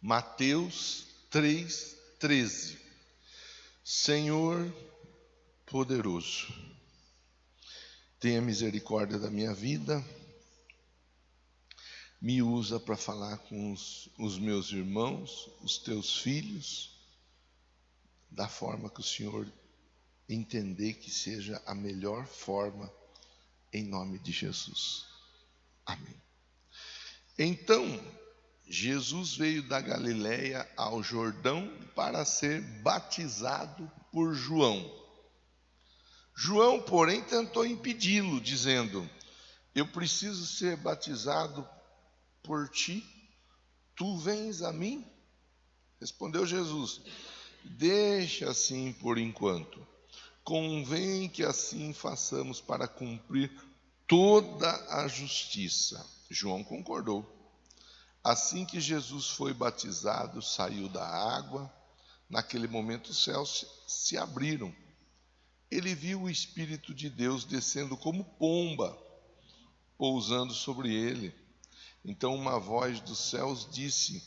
Mateus 3:13. Senhor poderoso, tenha misericórdia da minha vida, me usa para falar com os meus irmãos, os teus filhos, da forma que o Senhor entender que seja a melhor forma, em nome de Jesus. Amém. Então, Jesus veio da Galileia ao Jordão para ser batizado por João. João, porém, tentou impedi-lo, dizendo: eu preciso ser batizado por ti, tu vens a mim? Respondeu Jesus: deixa assim por enquanto. Convém que assim façamos para cumprir toda a justiça. João concordou. Assim que Jesus foi batizado, saiu da água. Naquele momento os céus se abriram. Ele viu o Espírito de Deus descendo como pomba, pousando sobre ele. Então uma voz dos céus disse: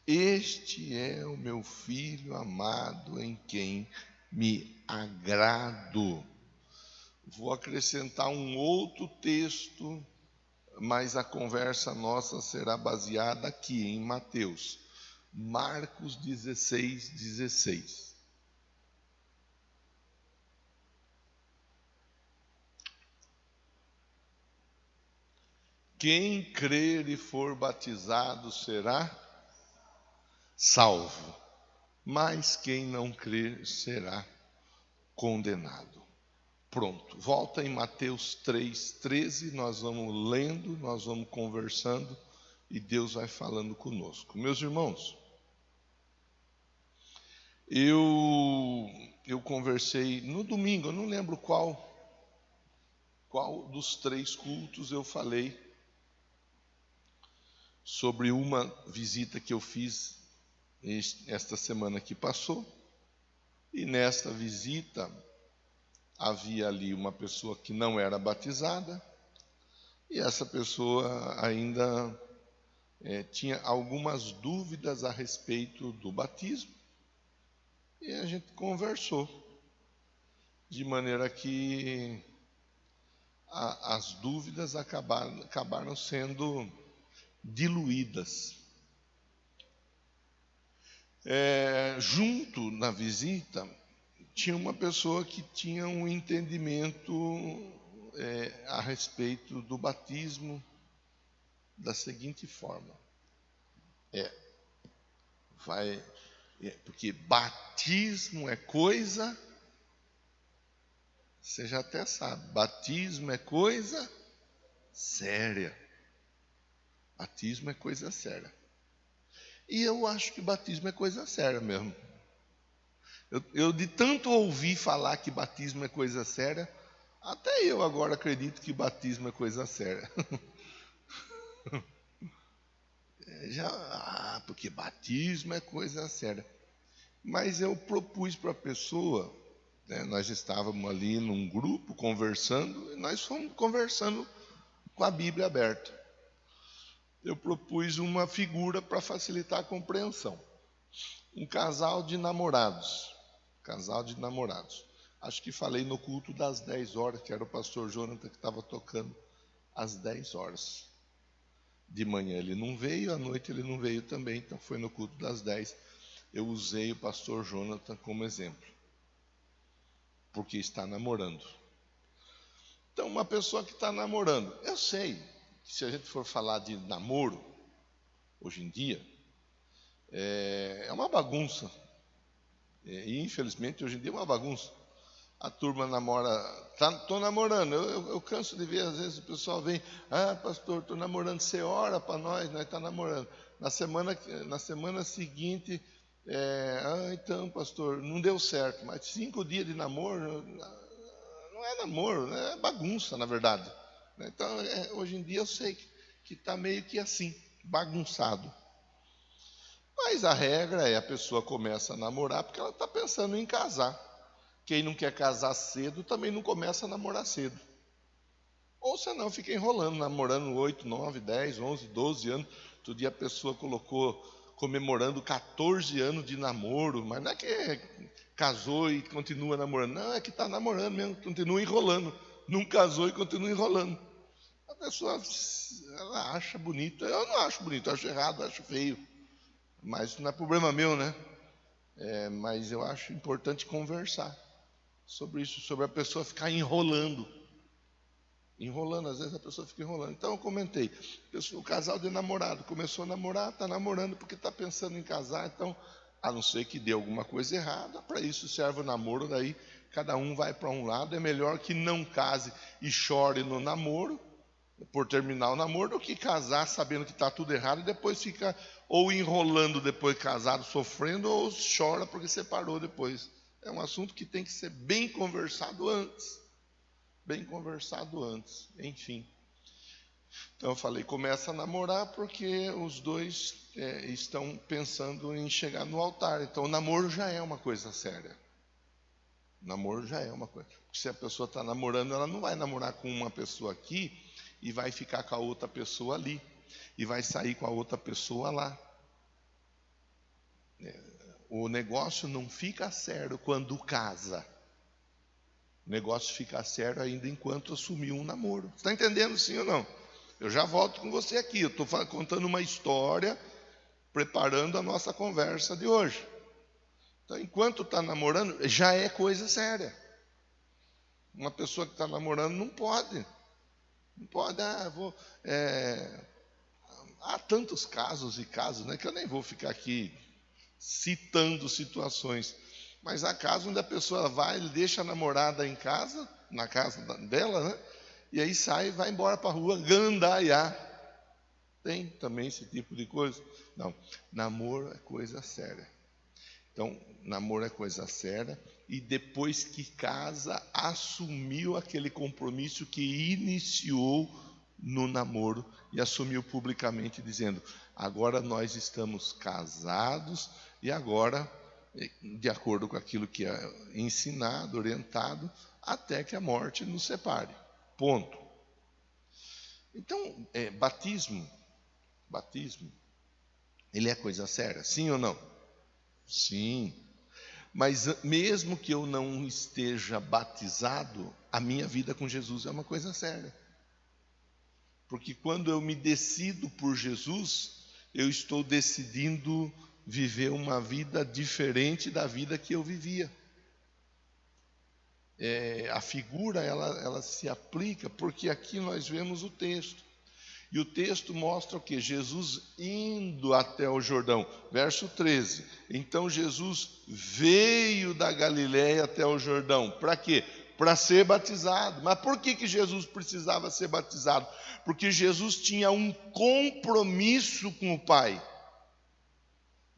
este é o meu Filho amado, em quem me agrado. Vou acrescentar um outro texto, mas a conversa nossa será baseada aqui em Mateus. Marcos 16:16. Quem crer e for batizado será salvo, mas quem não crer será condenado. Pronto, volta em Mateus 3:13, nós vamos lendo, nós vamos conversando e Deus vai falando conosco. Meus irmãos, eu conversei no domingo, eu não lembro qual dos 3 cultos eu falei sobre uma visita que eu fiz esta semana que passou. E nesta visita havia ali uma pessoa que não era batizada, e essa pessoa ainda tinha algumas dúvidas a respeito do batismo, e a gente conversou, de maneira que as dúvidas acabaram sendo diluídas. Junto na visita, tinha uma pessoa que tinha um entendimento a respeito do batismo da seguinte forma: porque batismo é coisa, você já até sabe, batismo é coisa séria. Batismo é coisa séria. E eu acho que batismo é coisa séria mesmo. Eu de tanto ouvir falar que batismo é coisa séria, até eu agora acredito que batismo é coisa séria. Porque batismo é coisa séria. Mas eu propus para a pessoa, nós estávamos ali num grupo conversando, e nós fomos conversando com a Bíblia aberta. Eu propus uma figura para facilitar a compreensão. Um casal de namorados. Acho que falei no culto das 10 horas, que era o pastor Jonathan que estava tocando às 10 horas. De manhã ele não veio, à noite ele não veio também, então foi no culto das 10. Eu usei o pastor Jonathan como exemplo, porque está namorando. Então, uma pessoa que está namorando, eu sei que se a gente for falar de namoro, hoje em dia, é uma bagunça. E infelizmente hoje em dia é uma bagunça. A turma namora, estou namorando, eu canso de ver, às vezes o pessoal vem: pastor, estou namorando, você ora para nós estamos namorando. Na semana seguinte, então pastor, não deu certo, mas 5 dias de namoro, não é namoro, é bagunça na verdade. Então hoje em dia eu sei que está meio que assim, bagunçado. Mas a regra é: a pessoa começa a namorar porque ela está pensando em casar. Quem não quer casar cedo também não começa a namorar cedo. Ou senão fica enrolando, namorando 8, 9, 10, 11, 12 anos. Outro dia a pessoa colocou comemorando 14 anos de namoro, mas não é que casou e continua namorando. Não, é que está namorando mesmo, continua enrolando. Não casou e continua enrolando. A pessoa, ela acha bonito. Eu não acho bonito, eu acho errado, eu acho feio. Mas não é problema meu, né? Mas eu acho importante conversar sobre isso, sobre a pessoa ficar enrolando. Enrolando, às vezes a pessoa fica enrolando. Então eu comentei, o casal de namorado começou a namorar, está namorando porque está pensando em casar. Então, a não ser que dê alguma coisa errada, para isso serve o namoro. Daí cada um vai para um lado. É melhor que não case e chore no namoro, por terminar o namoro, do que casar sabendo que está tudo errado e depois fica ou enrolando depois casado, sofrendo, ou chora porque separou depois. É um assunto que tem que ser bem conversado antes. Bem conversado antes, enfim. Então eu falei, começa a namorar porque os dois estão pensando em chegar no altar. Então o namoro já é uma coisa séria. O namoro já é uma coisa. Porque se a pessoa está namorando, ela não vai namorar com uma pessoa aqui e vai ficar com a outra pessoa ali. E vai sair com a outra pessoa lá. O negócio não fica sério quando casa. O negócio fica sério ainda enquanto assumiu um namoro. Está entendendo, sim ou não? Eu já volto com você aqui. Eu estou contando uma história, preparando a nossa conversa de hoje. Então, enquanto está namorando, já é coisa séria. Uma pessoa que está namorando não pode. Não pode, há tantos casos e casos, né, que eu nem vou ficar aqui citando situações. Mas há casos onde a pessoa vai, deixa a namorada em casa, na casa dela, né? E aí sai e vai embora para a rua, gandaiar. Tem também esse tipo de coisa? Não, namoro é coisa séria. Então, namoro é coisa séria. E depois que casa, assumiu aquele compromisso que iniciou no namoro e assumiu publicamente, dizendo: agora nós estamos casados e agora, de acordo com aquilo que é ensinado, orientado, até que a morte nos separe. Ponto. Então, batismo, ele é coisa séria, sim ou não? Sim. Mas mesmo que eu não esteja batizado, a minha vida com Jesus é uma coisa séria. Porque quando eu me decido por Jesus, eu estou decidindo viver uma vida diferente da vida que eu vivia. A figura, ela se aplica, porque aqui nós vemos o texto. E o texto mostra o quê? Jesus indo até o Jordão. Verso 13. Então Jesus veio da Galiléia até o Jordão. Para quê? Para ser batizado. Mas por que Jesus precisava ser batizado? Porque Jesus tinha um compromisso com o Pai.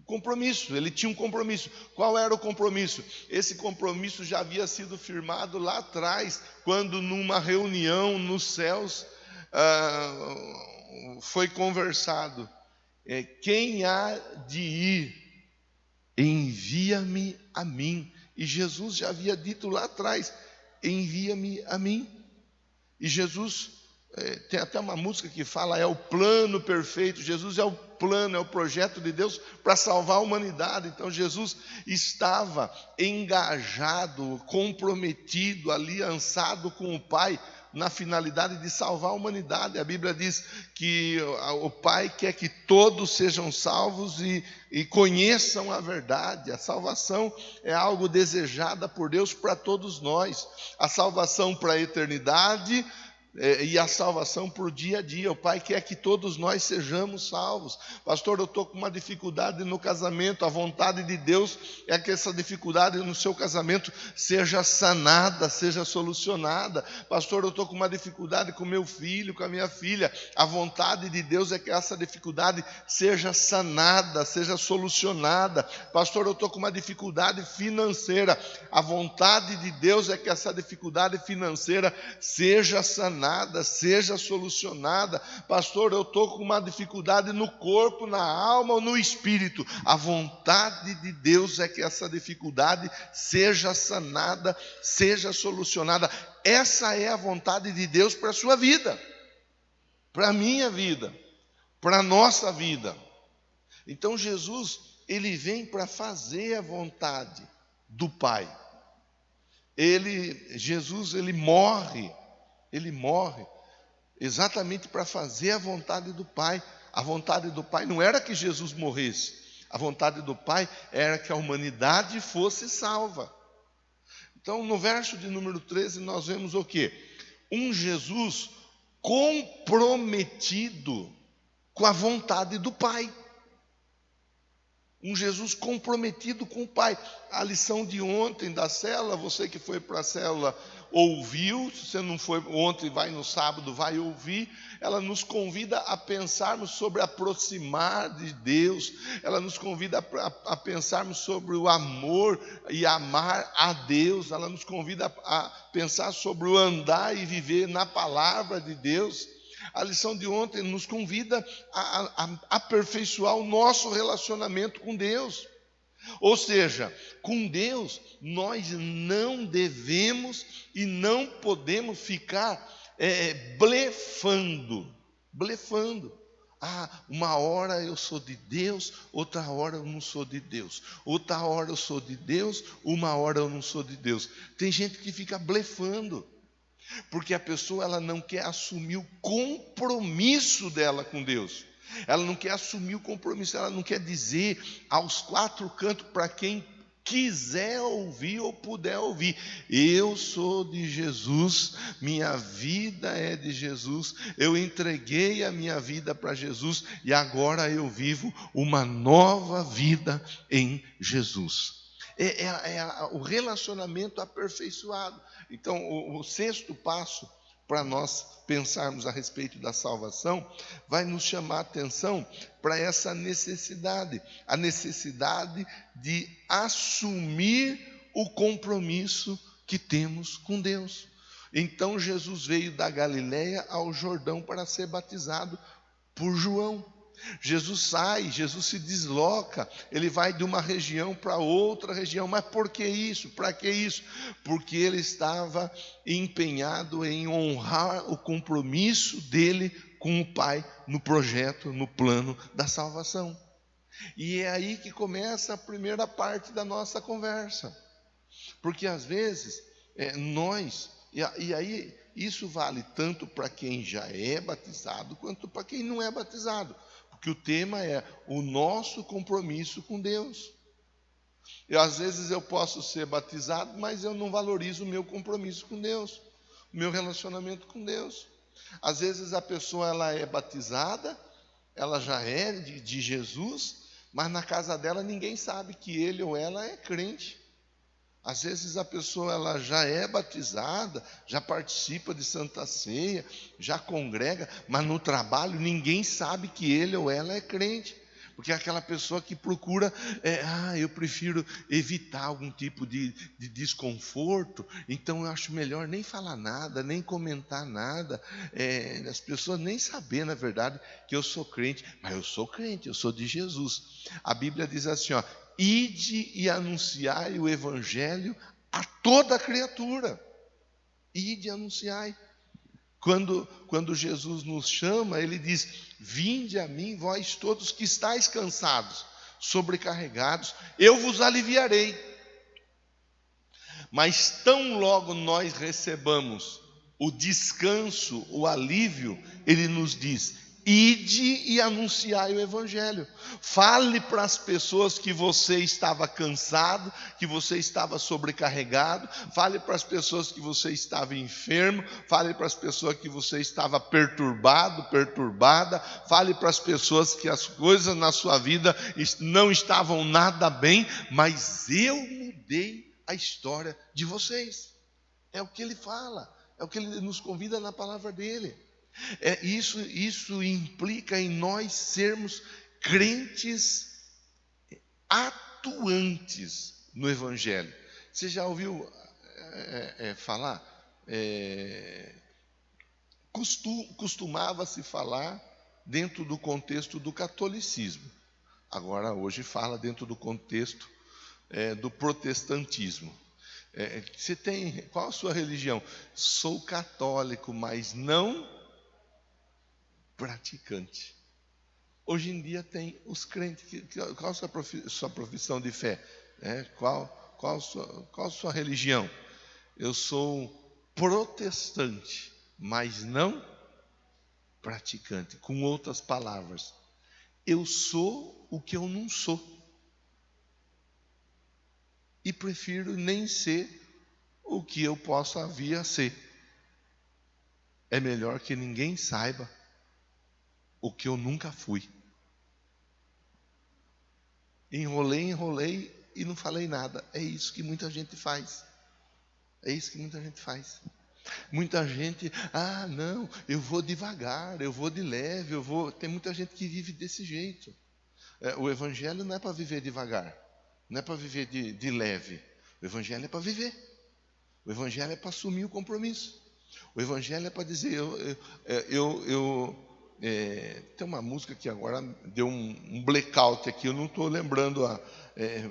Compromisso, ele tinha um compromisso. Qual era o compromisso? Esse compromisso já havia sido firmado lá atrás, quando numa reunião nos céus foi conversado: quem há de ir, envia-me a mim. E Jesus já havia dito lá atrás: envia-me a mim. E Jesus, tem até uma música que fala, é o plano perfeito. Jesus é o plano, é o projeto de Deus para salvar a humanidade. Então Jesus estava engajado, comprometido, aliançado com o Pai, na finalidade de salvar a humanidade. A Bíblia diz que o Pai quer que todos sejam salvos e conheçam a verdade. A salvação é algo desejada por Deus para todos nós. A salvação para a eternidade e a salvação para o dia a dia. O Pai quer que todos nós sejamos salvos. Pastor, eu estou com uma dificuldade no casamento. A vontade de Deus é que essa dificuldade no seu casamento seja sanada, seja solucionada. Pastor, eu estou com uma dificuldade com meu filho, com a minha filha. A vontade de Deus é que essa dificuldade seja sanada, seja solucionada. Pastor, eu estou com uma dificuldade financeira. A vontade de Deus é que essa dificuldade financeira seja sanada, seja solucionada. Pastor, eu estou com uma dificuldade no corpo, na alma ou no espírito. A vontade de Deus é que essa dificuldade seja sanada, seja solucionada. Essa é a vontade de Deus para a sua vida, para a minha vida, para a nossa vida. Então Jesus, ele vem para fazer a vontade do Pai. Jesus, ele morre exatamente para fazer a vontade do Pai. A vontade do Pai não era que Jesus morresse, a vontade do Pai era que a humanidade fosse salva. Então, no verso de número 13, nós vemos o quê? Um Jesus comprometido com a vontade do Pai. Um Jesus comprometido com o Pai. A lição de ontem da célula, você que foi para a célula ouviu, se você não foi ontem, vai no sábado, vai ouvir. Ela nos convida a pensarmos sobre aproximar de Deus. Ela nos convida a pensarmos sobre o amor e amar a Deus. Ela nos convida a pensar sobre o andar e viver na palavra de Deus. A lição de ontem nos convida a aperfeiçoar o nosso relacionamento com Deus. Ou seja, com Deus nós não devemos e não podemos ficar blefando. Uma hora eu sou de Deus, outra hora eu não sou de Deus. Outra hora eu sou de Deus, uma hora eu não sou de Deus. Tem gente que fica blefando. Porque a pessoa ela não quer assumir o compromisso dela com Deus. Ela não quer assumir o compromisso, ela não quer dizer aos quatro cantos para quem quiser ouvir ou puder ouvir: eu sou de Jesus, minha vida é de Jesus, eu entreguei a minha vida para Jesus e agora eu vivo uma nova vida em Jesus. O relacionamento aperfeiçoado. Então, o sexto passo para nós pensarmos a respeito da salvação vai nos chamar a atenção para essa necessidade, a necessidade de assumir o compromisso que temos com Deus. Então, Jesus veio da Galileia ao Jordão para ser batizado por João. Jesus se desloca, ele vai de uma região para outra região. Mas por que isso? Para que isso? Porque ele estava empenhado em honrar o compromisso dele com o Pai no projeto, no plano da salvação. E é aí que começa a primeira parte da nossa conversa. Porque às vezes e aí isso vale tanto para quem já é batizado quanto para quem não é batizado. Porque o tema é o nosso compromisso com Deus. Às vezes eu posso ser batizado, mas eu não valorizo o meu compromisso com Deus, o meu relacionamento com Deus. Às vezes a pessoa ela é batizada, ela já é de Jesus, mas na casa dela ninguém sabe que ele ou ela é crente. Às vezes a pessoa ela já é batizada, já participa de Santa Ceia, já congrega, mas no trabalho ninguém sabe que ele ou ela é crente. Porque é aquela pessoa que procura, eu prefiro evitar algum tipo de desconforto, então eu acho melhor nem falar nada, nem comentar nada, as pessoas nem saber, na verdade, que eu sou crente. Mas eu sou crente, eu sou de Jesus. A Bíblia diz assim, ide e anunciai o evangelho a toda criatura. Ide e anunciai. Quando Jesus nos chama, ele diz: vinde a mim, vós todos que estáis cansados, sobrecarregados, eu vos aliviarei. Mas tão logo nós recebamos o descanso, o alívio, ele nos diz: ide e anunciai o evangelho. Fale para as pessoas que você estava cansado, que você estava sobrecarregado. Fale para as pessoas que você estava enfermo. Fale para as pessoas que você estava perturbado, perturbada. Fale para as pessoas que as coisas na sua vida não estavam nada bem, mas eu mudei a história de vocês. É o que ele fala, é o que ele nos convida na palavra dele. Isso implica em nós sermos crentes atuantes no Evangelho. Você já ouviu falar? Costumava-se falar dentro do contexto do catolicismo. Agora, hoje, fala dentro do contexto do protestantismo. Qual a sua religião? Sou católico, mas não praticante. Hoje em dia tem os crentes. Qual a sua profissão de fé? Qual a sua religião? Eu sou protestante, mas não praticante. Com outras palavras, eu sou o que eu não sou. E prefiro nem ser o que eu possa vir a ser. É melhor que ninguém saiba o que eu nunca fui. Enrolei e não falei nada. É isso que muita gente faz. É isso que muita gente faz. Muita gente, não, eu vou devagar, eu vou de leve, Tem muita gente que vive desse jeito. O evangelho não é para viver devagar, não é para viver de leve. O evangelho é para viver. O evangelho é para assumir o compromisso. O evangelho é para dizer, tem uma música que agora deu um blackout aqui, eu não estou lembrando,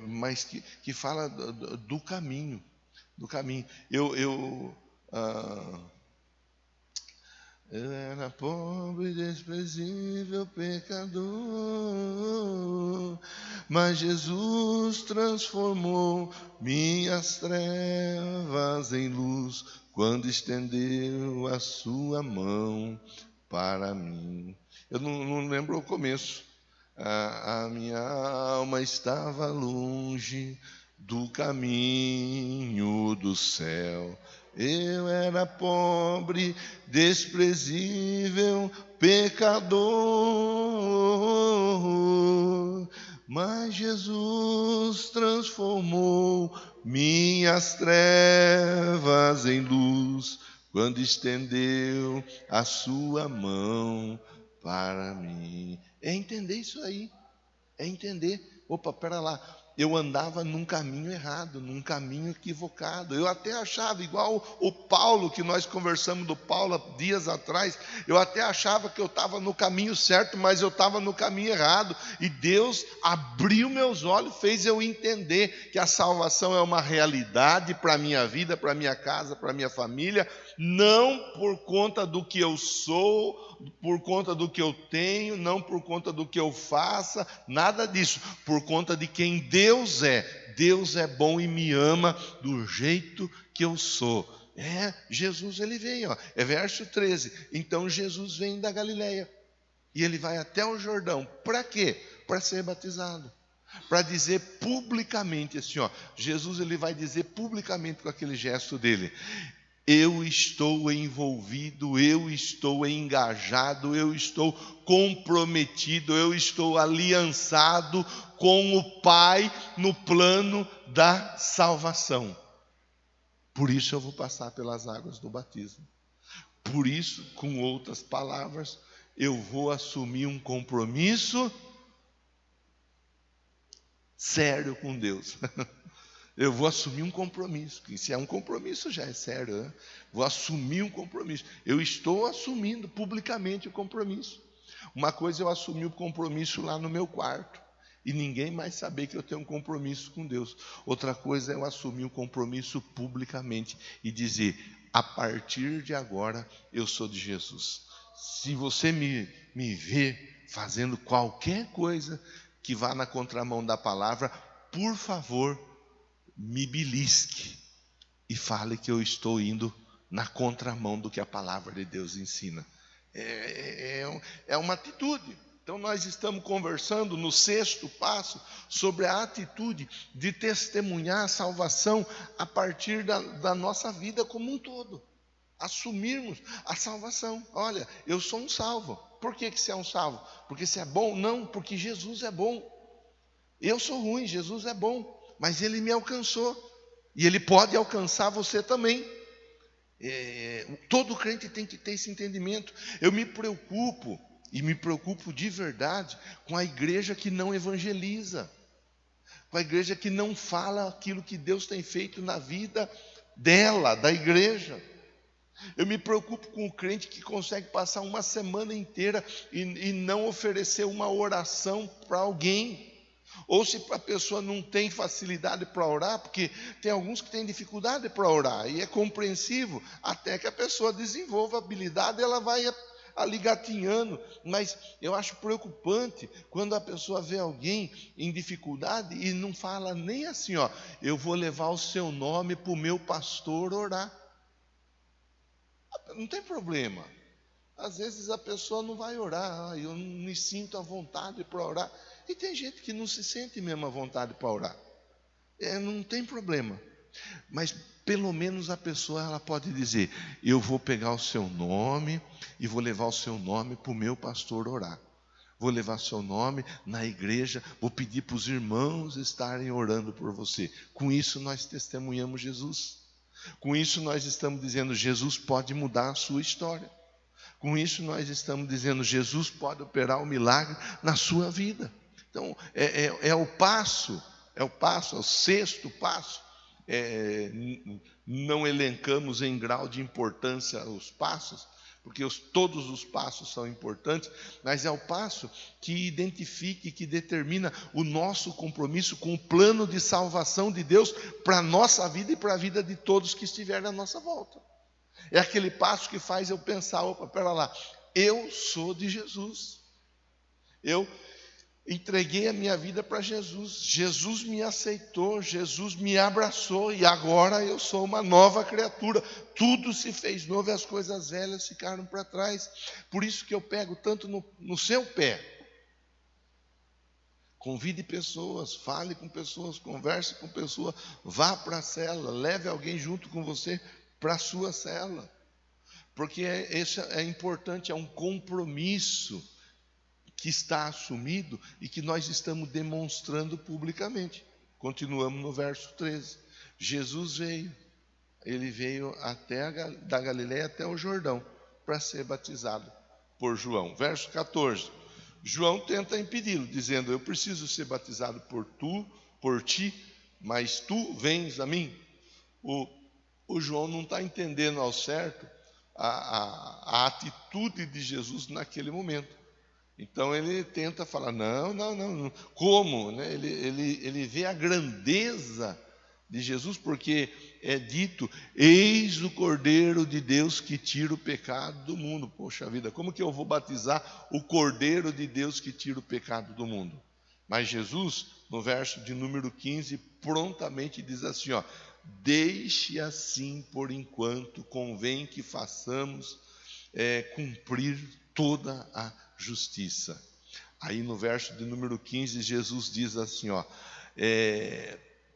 mas que fala do caminho. Do caminho. Eu era pobre, desprezível, pecador, mas Jesus transformou minhas trevas em luz, quando estendeu a sua mão para mim. Eu não lembro o começo. A minha alma estava longe do caminho do céu. Eu era pobre, desprezível, pecador, mas Jesus transformou minhas trevas em luz, quando estendeu a sua mão para mim. É entender isso aí. É entender. Opa, pera lá. Eu andava num caminho errado, num caminho equivocado. Eu até achava, igual o Paulo, que nós conversamos do Paulo dias atrás, eu até achava que eu estava no caminho certo, mas eu estava no caminho errado. E Deus abriu meus olhos, fez eu entender que a salvação é uma realidade para a minha vida, para a minha casa, para a minha família, não por conta do que eu sou, por conta do que eu tenho, não por conta do que eu faça, nada disso, por conta de quem Deus é. Deus é bom e me ama do jeito que eu sou. Jesus ele vem, é verso 13. Então Jesus vem da Galileia e ele vai até o Jordão. Para quê? Para ser batizado. Para dizer publicamente assim, Jesus ele vai dizer publicamente com aquele gesto dele: eu estou envolvido, eu estou engajado, eu estou comprometido, eu estou aliançado com o Pai no plano da salvação. Por isso eu vou passar pelas águas do batismo. Por isso, com outras palavras, eu vou assumir um compromisso sério com Deus. Eu vou assumir um compromisso, que se é um compromisso já é sério, né? Vou assumir um compromisso. Eu estou assumindo publicamente o compromisso. Uma coisa é eu assumir o compromisso lá no meu quarto e ninguém mais saber que eu tenho um compromisso com Deus. Outra coisa é eu assumir um compromisso publicamente e dizer: a partir de agora eu sou de Jesus. Se você me vê fazendo qualquer coisa que vá na contramão da palavra, por favor, me belisque e fale que eu estou indo na contramão do que a palavra de Deus ensina. É uma atitude. Então nós estamos conversando no 6º passo sobre a atitude de testemunhar a salvação a partir da nossa vida como um todo. Assumirmos a salvação. Olha, eu sou um salvo. Por que você é um salvo? Porque você é bom? Não, porque Jesus é bom. Eu sou ruim, Jesus é bom, mas Ele me alcançou, e Ele pode alcançar você também. Todo crente tem que ter esse entendimento. Eu me preocupo, e me preocupo de verdade, com a igreja que não evangeliza, com a igreja que não fala aquilo que Deus tem feito na vida dela, da igreja. Eu me preocupo com o crente que consegue passar uma semana inteira e não oferecer uma oração para alguém. Ou se a pessoa não tem facilidade para orar, porque tem alguns que têm dificuldade para orar, e é compreensivo, até que a pessoa desenvolva habilidade, ela vai ali gatinhando. Mas eu acho preocupante quando a pessoa vê alguém em dificuldade e não fala nem assim, ó, eu vou levar o seu nome para o meu pastor orar. Não tem problema. Às vezes a pessoa não vai orar, eu não me sinto à vontade para orar. E tem gente que não se sente mesmo à vontade para orar. Não tem problema. Mas pelo menos a pessoa ela pode dizer, eu vou pegar o seu nome e vou levar o seu nome para o meu pastor orar. Vou levar seu nome na igreja, vou pedir para os irmãos estarem orando por você. Com isso nós testemunhamos Jesus. Com isso nós estamos dizendo, Jesus pode mudar a sua história. Com isso nós estamos dizendo, Jesus pode operar um milagre na sua vida. Então, é o passo, é o sexto passo. Não elencamos em grau de importância os passos, porque todos os passos são importantes, mas é o passo que identifica e que determina o nosso compromisso com o plano de salvação de Deus para a nossa vida e para a vida de todos que estiverem à nossa volta. É aquele passo que faz eu pensar, opa, pera lá, eu sou de Jesus. Eu entreguei a minha vida para Jesus. Jesus me aceitou, Jesus me abraçou e agora eu sou uma nova criatura. Tudo se fez novo e as coisas velhas ficaram para trás. Por isso que eu pego tanto no seu pé. Convide pessoas, fale com pessoas, converse com pessoas, vá para a célula, leve alguém junto com você para a sua célula, porque esse é importante, é um compromisso que está assumido e que nós estamos demonstrando publicamente. Continuamos no verso 13. Jesus veio, ele veio da Galileia até o Jordão para ser batizado por João. Verso 14. João tenta impedi-lo, dizendo, eu preciso ser batizado por ti, mas tu vens a mim. O João não está entendendo ao certo a atitude de Jesus naquele momento. Então ele tenta falar, não, como? Né? Ele vê a grandeza de Jesus, porque é dito, eis o Cordeiro de Deus que tira o pecado do mundo. Poxa vida, como que eu vou batizar o Cordeiro de Deus que tira o pecado do mundo? Mas Jesus, no verso de número 15, prontamente diz assim, ó, deixe assim por enquanto, convém que façamos cumprir toda a justiça. Aí no verso de número 15, Jesus diz assim, ó,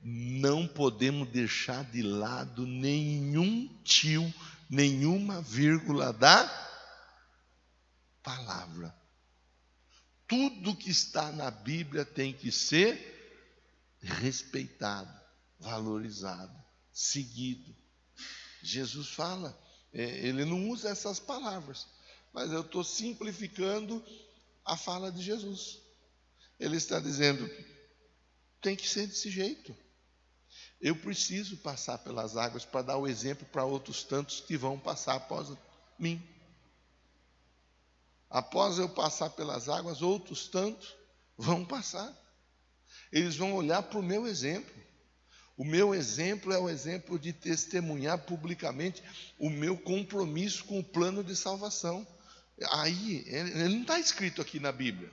não podemos deixar de lado nenhum tio, nenhuma vírgula da palavra. Tudo que está na Bíblia tem que ser respeitado, valorizado, seguido. Jesus fala, ele não usa essas palavras, mas eu estou simplificando a fala de Jesus. Ele está dizendo, tem que ser desse jeito. Eu preciso passar pelas águas para dar o exemplo para outros tantos que vão passar após mim. Após eu passar pelas águas, outros tantos vão passar. Eles vão olhar para o meu exemplo. O meu exemplo é o exemplo de testemunhar publicamente o meu compromisso com o plano de salvação. Aí, ele não está escrito aqui na Bíblia,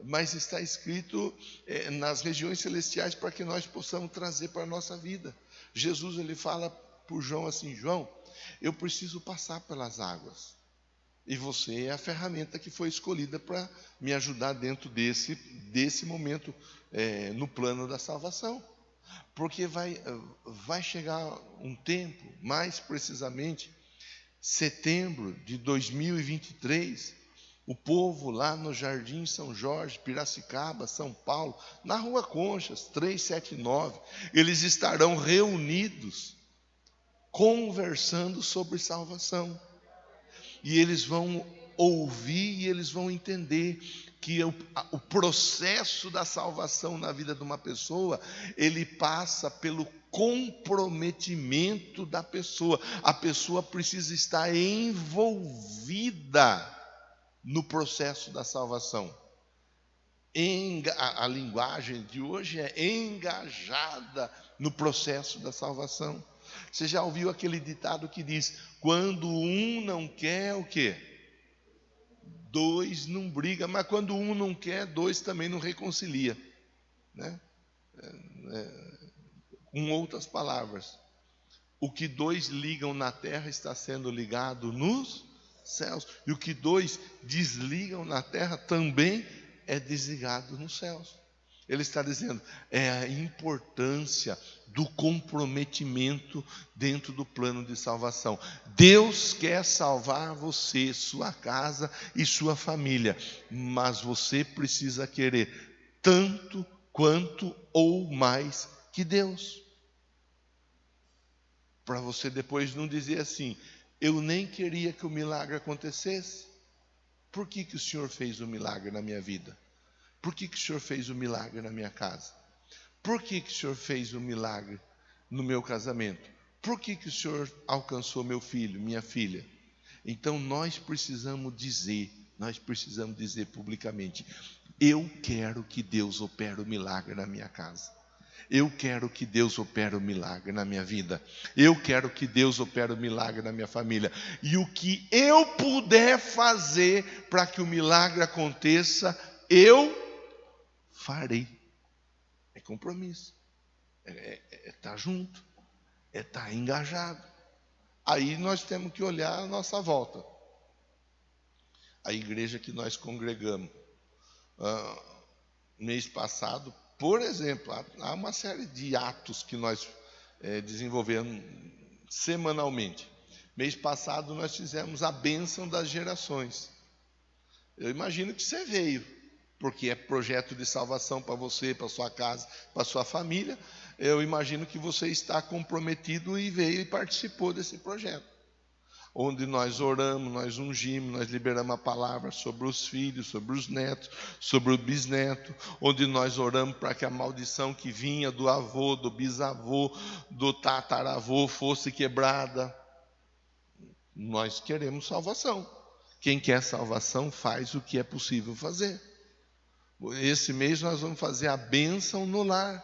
mas está escrito nas regiões celestiais para que nós possamos trazer para a nossa vida. Jesus, ele fala por João assim, João, eu preciso passar pelas águas. E você é a ferramenta que foi escolhida para me ajudar dentro desse momento no plano da salvação. Porque vai chegar um tempo, mais precisamente, setembro de 2023, o povo lá no Jardim São Jorge, Piracicaba, São Paulo, na Rua Conchas, 379, eles estarão reunidos, conversando sobre salvação. E eles vão ouvir e eles vão entender que o processo da salvação na vida de uma pessoa, ele passa pelo comprometimento da pessoa. A pessoa precisa estar envolvida no processo da salvação. A linguagem de hoje é engajada no processo da salvação. Você já ouviu aquele ditado que diz, quando um não quer o quê? dois não brigam, mas quando um não quer, dois também não reconcilia, né? Com outras palavras, o que dois ligam na terra está sendo ligado nos céus, e o que dois desligam na terra também é desligado nos céus. Ele está dizendo, é a importância do comprometimento dentro do plano de salvação. Deus quer salvar você, sua casa e sua família, mas você precisa querer tanto quanto ou mais que Deus. Para você depois não dizer assim, eu nem queria que o milagre acontecesse. Por que o Senhor fez o milagre na minha vida? Por que o Senhor fez o milagre na minha casa? Por que o Senhor fez o milagre no meu casamento? Por que o Senhor alcançou meu filho, minha filha? Então nós precisamos dizer publicamente, eu quero que Deus opere o milagre na minha casa. Eu quero que Deus opere o milagre na minha vida. Eu quero que Deus opere o milagre na minha família. E o que eu puder fazer para que o milagre aconteça, eu farei. É compromisso. É estar junto. É estar engajado. Aí nós temos que olhar a nossa volta. A igreja que nós congregamos. Mês passado, por exemplo, há uma série de atos que nós desenvolvemos semanalmente. Mês passado nós fizemos a bênção das gerações. Eu imagino que você veio, porque é projeto de salvação para você, para sua casa, para sua família. Eu imagino que você está comprometido e veio e participou desse projeto. Onde nós oramos, nós ungimos, nós liberamos a palavra sobre os filhos, sobre os netos, sobre o bisneto, onde nós oramos para que a maldição que vinha do avô, do bisavô, do tataravô fosse quebrada. Nós queremos salvação. Quem quer salvação faz o que é possível fazer. Esse mês nós vamos fazer a bênção no lar.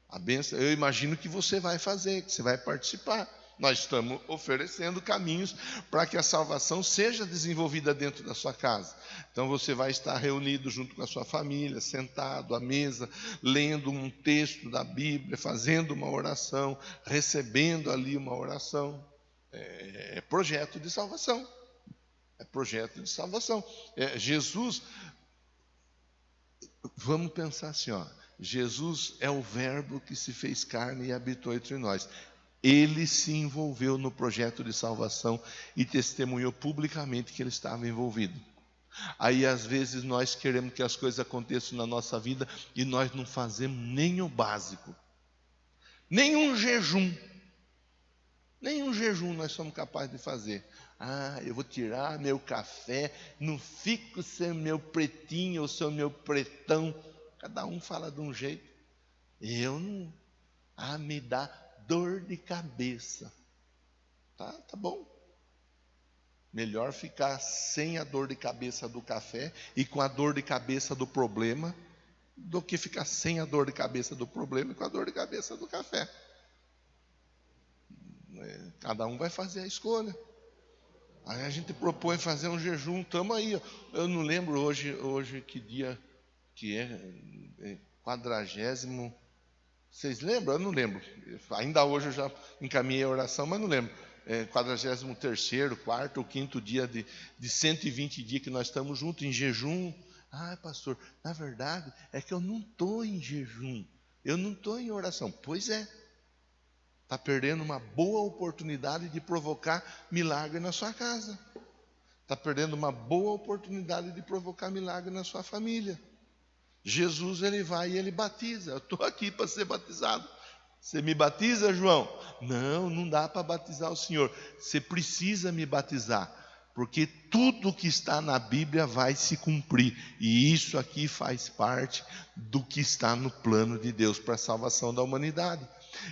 A bênção, eu imagino que você vai fazer, que você vai participar. Nós estamos oferecendo caminhos para que a salvação seja desenvolvida dentro da sua casa. Então você vai estar reunido junto com a sua família, sentado à mesa, lendo um texto da Bíblia, fazendo uma oração, recebendo ali uma oração. É projeto de salvação. É projeto de salvação. Jesus, vamos pensar assim, Jesus é o verbo que se fez carne e habitou entre nós. Ele se envolveu no projeto de salvação e testemunhou publicamente que ele estava envolvido. Aí às vezes nós queremos que as coisas aconteçam na nossa vida e nós não fazemos nem o básico. Nem um jejum nós somos capazes de fazer. Eu vou tirar meu café, não fico sem meu pretinho ou sem meu pretão. Cada um fala de um jeito. Eu não. Me dá dor de cabeça. Tá bom. Melhor ficar sem a dor de cabeça do café e com a dor de cabeça do problema, do que ficar sem a dor de cabeça do problema e com a dor de cabeça do café. Cada um vai fazer a escolha. Aí a gente propõe fazer um jejum, estamos aí. Eu não lembro hoje que dia que é 40º. Vocês lembram? Eu não lembro. Ainda hoje eu já encaminhei a oração, mas não lembro. 43º, 4º ou 5º dia de 120 dias que nós estamos juntos em jejum. Pastor, na verdade é que eu não estou em jejum. Eu não estou em oração. Pois é. Está perdendo uma boa oportunidade de provocar milagre na sua casa. Está perdendo uma boa oportunidade de provocar milagre na sua família. Jesus, ele vai e ele batiza. Eu estou aqui para ser batizado. Você me batiza, João? Não dá para batizar o Senhor. Você precisa me batizar, porque tudo que está na Bíblia vai se cumprir. E isso aqui faz parte do que está no plano de Deus para a salvação da humanidade.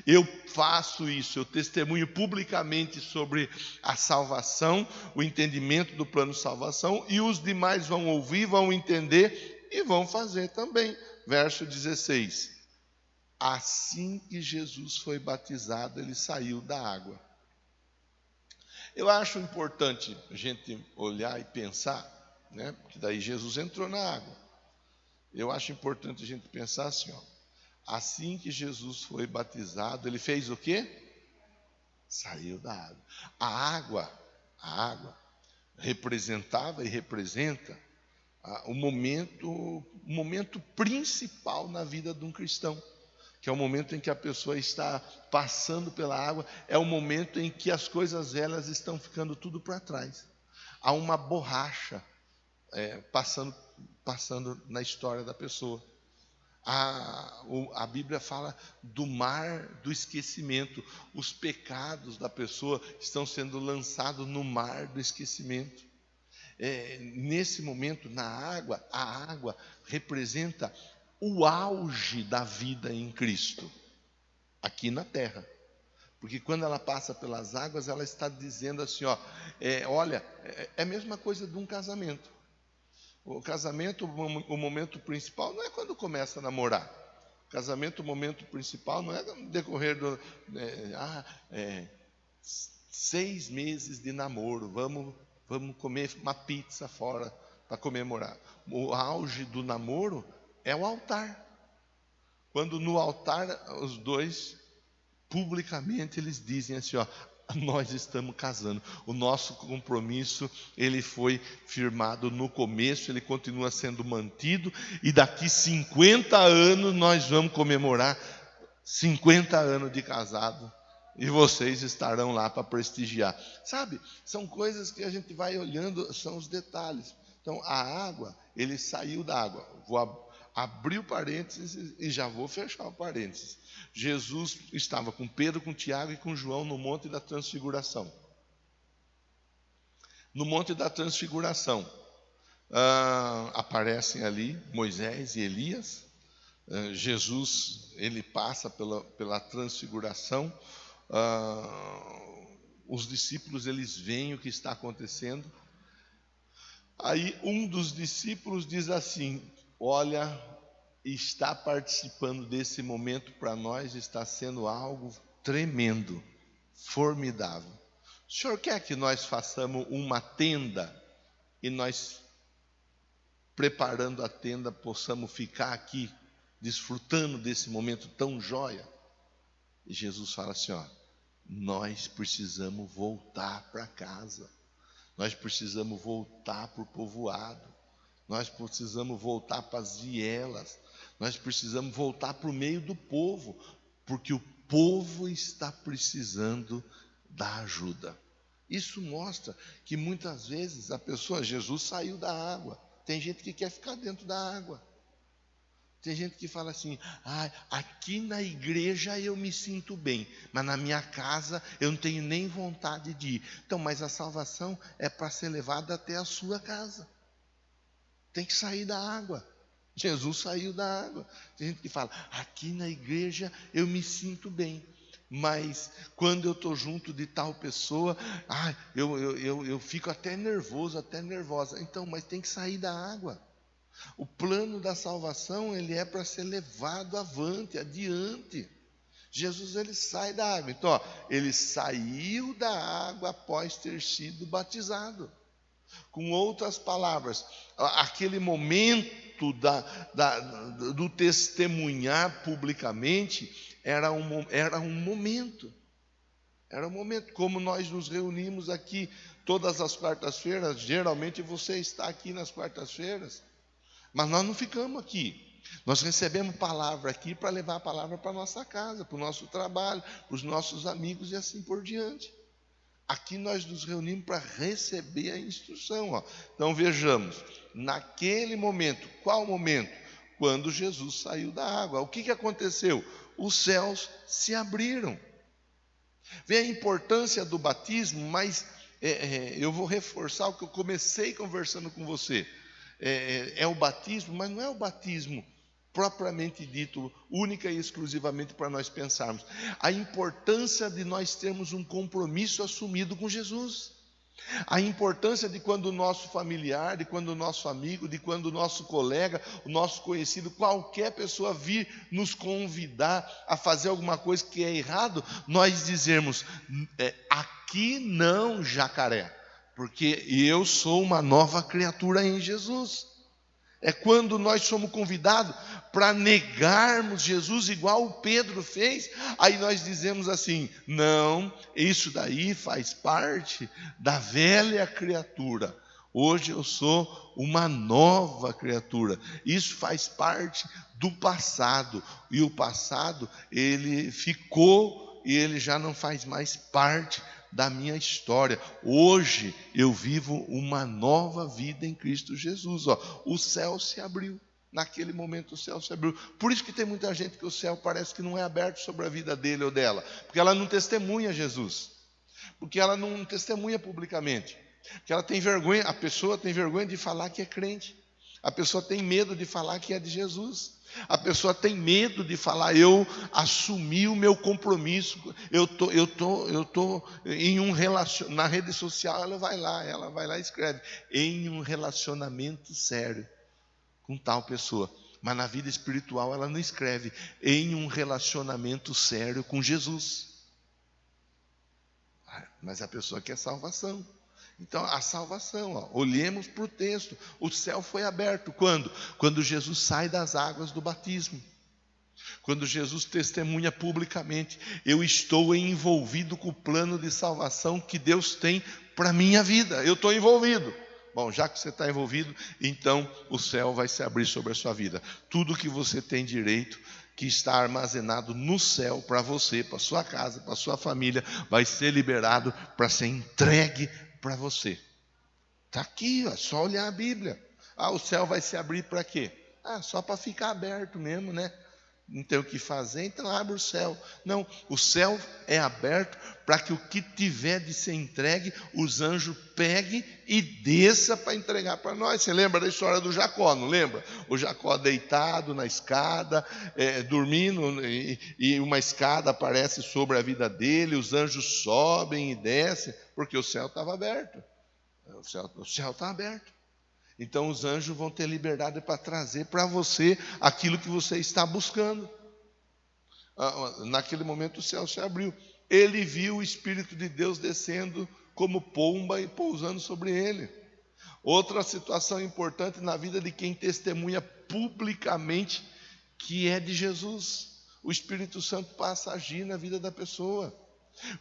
Eu faço isso, eu testemunho publicamente sobre a salvação, o entendimento do plano de salvação, e os demais vão ouvir, vão entender e vão fazer também. Verso 16. Assim que Jesus foi batizado, ele saiu da água. Eu acho importante a gente olhar e pensar né? Porque daí Jesus entrou na água. Eu acho importante a gente pensar assim, ó. Assim que Jesus foi batizado, ele fez o quê? Saiu da água. A água representava e representa o momento principal na vida de um cristão, que é o momento em que a pessoa está passando pela água, é o momento em que as coisas velhas estão ficando tudo para trás. Há uma borracha passando na história da pessoa. A Bíblia fala do mar do esquecimento. Os pecados da pessoa estão sendo lançados no mar do esquecimento. Nesse momento, a água representa o auge da vida em Cristo, aqui na terra. Porque quando ela passa pelas águas, ela está dizendo assim, ó, olha, é a mesma coisa de um casamento. O casamento, o momento principal não é quando começa a namorar. O casamento, o momento principal não é no decorrer 6 meses de namoro, vamos comer uma pizza fora para comemorar. O auge do namoro é o altar. Quando no altar os dois, publicamente, eles dizem assim, ó, nós estamos casando. O nosso compromisso, ele foi firmado no começo, ele continua sendo mantido, e daqui 50 anos nós vamos comemorar 50 anos de casado, e vocês estarão lá para prestigiar. Sabe, são coisas que a gente vai olhando, são os detalhes. Então, a água, ele saiu da água. Vou abrir o parênteses e já vou fechar o parênteses. Jesus estava com Pedro, com Tiago e com João no Monte da Transfiguração. No Monte da Transfiguração, aparecem ali Moisés e Elias. Jesus, ele passa pela Transfiguração. Os discípulos, eles veem o que está acontecendo. Aí um dos discípulos diz assim, olha, está participando desse momento para nós, está sendo algo tremendo, formidável. O senhor quer que nós façamos uma tenda e nós, preparando a tenda, possamos ficar aqui, desfrutando desse momento tão jóia? E Jesus fala assim, ó, nós precisamos voltar para casa, nós precisamos voltar para o povoado, nós precisamos voltar para as vielas, nós precisamos voltar para o meio do povo, porque o povo está precisando da ajuda. Isso mostra que muitas vezes a pessoa, Jesus saiu da água, tem gente que quer ficar dentro da água. Tem gente que fala assim, aqui na igreja eu me sinto bem, mas na minha casa eu não tenho nem vontade de ir. Então, mas a salvação é para ser levada até a sua casa. Tem que sair da água. Jesus saiu da água. Tem gente que fala, aqui na igreja eu me sinto bem, mas quando eu estou junto de tal pessoa, eu fico até nervoso, até nervosa. Então, mas tem que sair da água. O plano da salvação, ele é para ser levado adiante. Jesus, ele sai da água. Então, ó, ele saiu da água após ter sido batizado. Com outras palavras, aquele momento do testemunhar publicamente era um momento. Era um momento, como nós nos reunimos aqui todas as quartas-feiras. Geralmente você está aqui nas quartas-feiras, mas nós não ficamos aqui. Nós recebemos palavra aqui para levar a palavra para a nossa casa, para o nosso trabalho, para os nossos amigos e assim por diante. Aqui nós nos reunimos para receber a instrução. Ó. Então vejamos, naquele momento, qual momento? Quando Jesus saiu da água. O que aconteceu? Os céus se abriram. Vê a importância do batismo, mas eu vou reforçar o que eu comecei conversando com você. É o batismo, mas não é o batismo propriamente dito, única e exclusivamente para nós pensarmos. A importância de nós termos um compromisso assumido com Jesus. A importância de quando o nosso familiar, de quando o nosso amigo, de quando o nosso colega, o nosso conhecido, qualquer pessoa vir nos convidar a fazer alguma coisa que é errado, nós dizermos, aqui não, Jacaré. Porque eu sou uma nova criatura em Jesus. É quando nós somos convidados para negarmos Jesus, igual o Pedro fez, aí nós dizemos assim: não, isso daí faz parte da velha criatura. Hoje eu sou uma nova criatura. Isso faz parte do passado. E o passado, ele ficou e ele já não faz mais parte da minha história. Hoje eu vivo uma nova vida em Cristo Jesus. O céu se abriu. Naquele momento o céu se abriu. Por isso que tem muita gente que o céu parece que não é aberto sobre a vida dele ou dela, porque ela não testemunha Jesus, porque ela não testemunha publicamente, porque ela tem vergonha. A pessoa tem vergonha de falar que é crente. A pessoa tem medo de falar que é de Jesus. A pessoa tem medo de falar: eu assumi o meu compromisso. Eu tô em um relacionamento. Na rede social ela vai lá e escreve: em um relacionamento sério com tal pessoa. Mas na vida espiritual ela não escreve: em um relacionamento sério com Jesus. Mas a pessoa quer salvação. Então, a salvação, olhemos para o texto. O céu foi aberto quando? Quando Jesus sai das águas do batismo. Quando Jesus testemunha publicamente: eu estou envolvido com o plano de salvação que Deus tem para a minha vida. Eu estou envolvido. Bom, já que você está envolvido, então o céu vai se abrir sobre a sua vida. Tudo que você tem direito, que está armazenado no céu para você, para sua casa, para sua família, vai ser liberado para ser entregue para você. Está aqui, é só olhar a Bíblia. O céu vai se abrir para quê? Só para ficar aberto mesmo, né? Não tem o que fazer, então abre o céu. Não, o céu é aberto para que o que tiver de ser entregue, os anjos peguem e desça para entregar para nós. Você lembra da história do Jacó, não lembra? O Jacó deitado na escada, dormindo, e uma escada aparece sobre a vida dele, os anjos sobem e descem, porque o céu estava aberto. O céu está aberto. Então os anjos vão ter liberdade para trazer para você aquilo que você está buscando. Naquele momento o céu se abriu. Ele viu o Espírito de Deus descendo como pomba e pousando sobre ele. Outra situação importante na vida de quem testemunha publicamente que é de Jesus: o Espírito Santo passa a agir na vida da pessoa.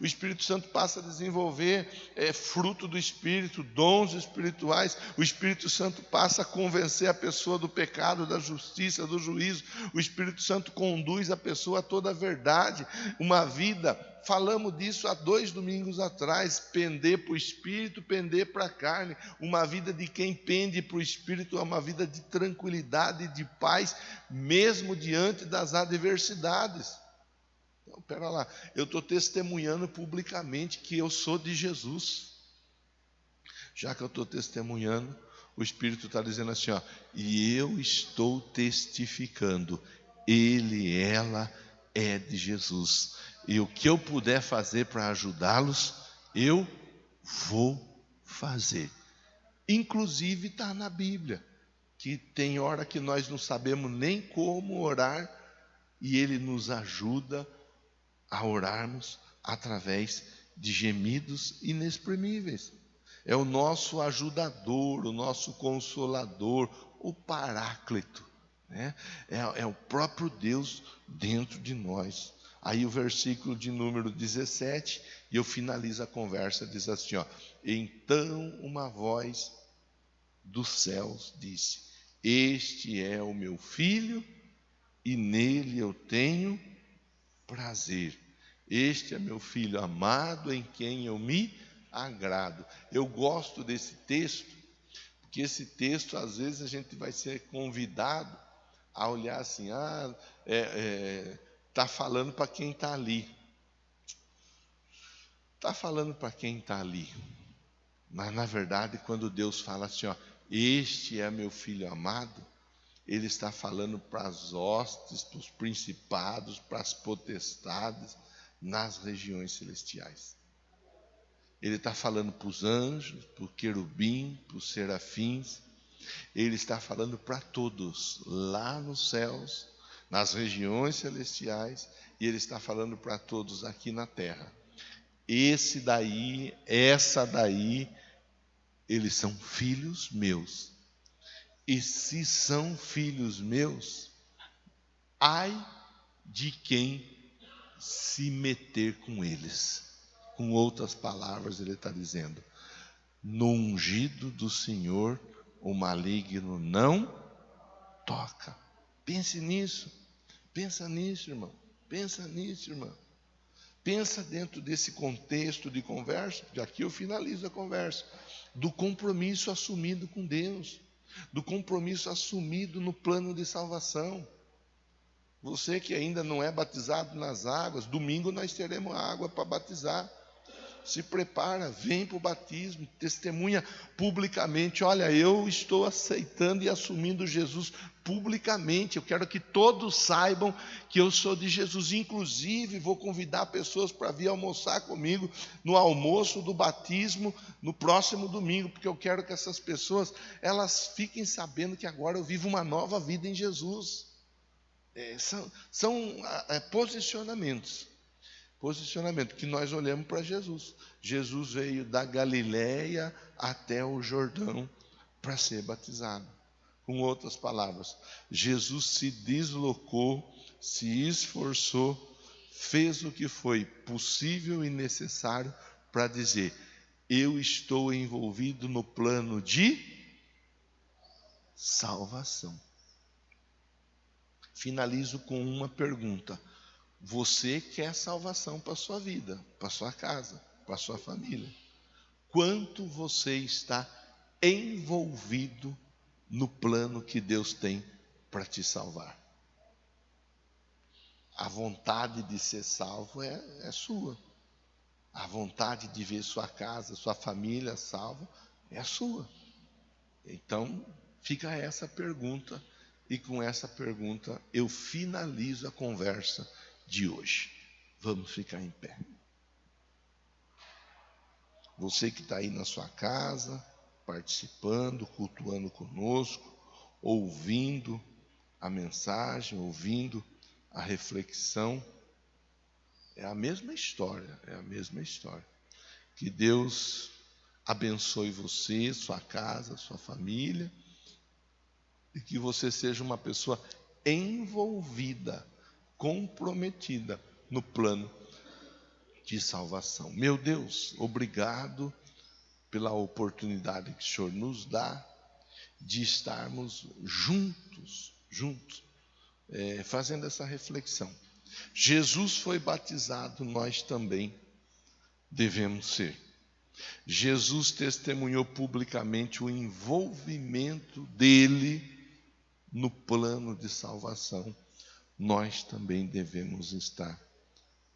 O Espírito Santo passa a desenvolver fruto do Espírito, dons espirituais. O Espírito Santo passa a convencer a pessoa do pecado, da justiça, do juízo. O Espírito Santo conduz a pessoa a toda a verdade. Uma vida, falamos disso há 2 domingos atrás: pender para o Espírito, pender para a carne. Uma vida de quem pende para o Espírito é uma vida de tranquilidade e de paz, mesmo diante das adversidades. Então, pera lá, eu estou testemunhando publicamente que eu sou de Jesus. Já que eu estou testemunhando, o Espírito está dizendo assim: e eu estou testificando, ela é de Jesus. E o que eu puder fazer para ajudá-los, eu vou fazer. Inclusive está na Bíblia, que tem hora que nós não sabemos nem como orar, e Ele nos ajuda a orarmos através de gemidos inexprimíveis. É o nosso ajudador, o nosso consolador, o Paráclito, né? É o próprio Deus dentro de nós. Aí o versículo de número 17, e eu finalizo a conversa, diz assim: então uma voz dos céus disse: este é o meu filho, e nele eu tenho prazer. Este é meu filho amado, em quem eu me agrado. Eu gosto desse texto, porque esse texto, às vezes, a gente vai ser convidado a olhar assim: está falando para quem está ali. Está falando para quem está ali. Mas, na verdade, quando Deus fala assim: este é meu filho amado, Ele está falando para as hostes, para os principados, para as potestades nas regiões celestiais. Ele está falando para os anjos, para o querubim, para os serafins. Ele está falando para todos lá nos céus, nas regiões celestiais, e Ele está falando para todos aqui na terra. Essa daí eles são filhos meus. E se são filhos meus, ai de quem se meter com eles. Com outras palavras, ele está dizendo: no ungido do Senhor, o maligno não toca. Pense nisso. Pensa nisso, irmão. Pensa nisso, irmão. Pensa dentro desse contexto de conversa, porque aqui eu finalizo a conversa, do compromisso assumido com Deus, do compromisso assumido no plano de salvação. Você que ainda não é batizado nas águas, domingo nós teremos água para batizar. Se prepara, vem para o batismo, testemunha publicamente: olha, eu estou aceitando e assumindo Jesus publicamente. Eu quero que todos saibam que eu sou de Jesus. Inclusive, vou convidar pessoas para vir almoçar comigo no almoço do batismo no próximo domingo, porque eu quero que essas pessoas, elas fiquem sabendo que agora eu vivo uma nova vida em Jesus. São posicionamentos que nós olhamos para Jesus. Jesus veio da Galileia até o Jordão para ser batizado. Com outras palavras, Jesus se deslocou, se esforçou, fez o que foi possível e necessário para dizer: eu estou envolvido no plano de salvação. Finalizo com uma pergunta: você quer salvação para a sua vida, para a sua casa, para a sua família? Quanto você está envolvido no plano que Deus tem para te salvar? A vontade de ser salvo é sua. A vontade de ver sua casa, sua família salva é a sua. Então, fica essa pergunta, e com essa pergunta eu finalizo a conversa de hoje. Vamos ficar em pé. Você que está aí na sua casa, participando, cultuando conosco, ouvindo a mensagem, ouvindo a reflexão, é a mesma história, Que Deus abençoe você, sua casa, sua família, e que você seja uma pessoa envolvida, comprometida no plano de salvação. Meu Deus, obrigado pela oportunidade que o Senhor nos dá de estarmos juntos, fazendo essa reflexão. Jesus foi batizado, nós também devemos ser. Jesus testemunhou publicamente o envolvimento dele no plano de salvação. Nós também devemos estar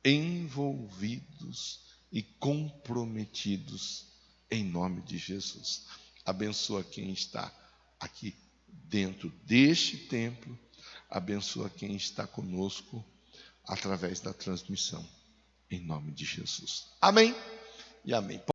envolvidos e comprometidos em nome de Jesus. Abençoa quem está aqui dentro deste templo, abençoa quem está conosco através da transmissão, em nome de Jesus. Amém e amém.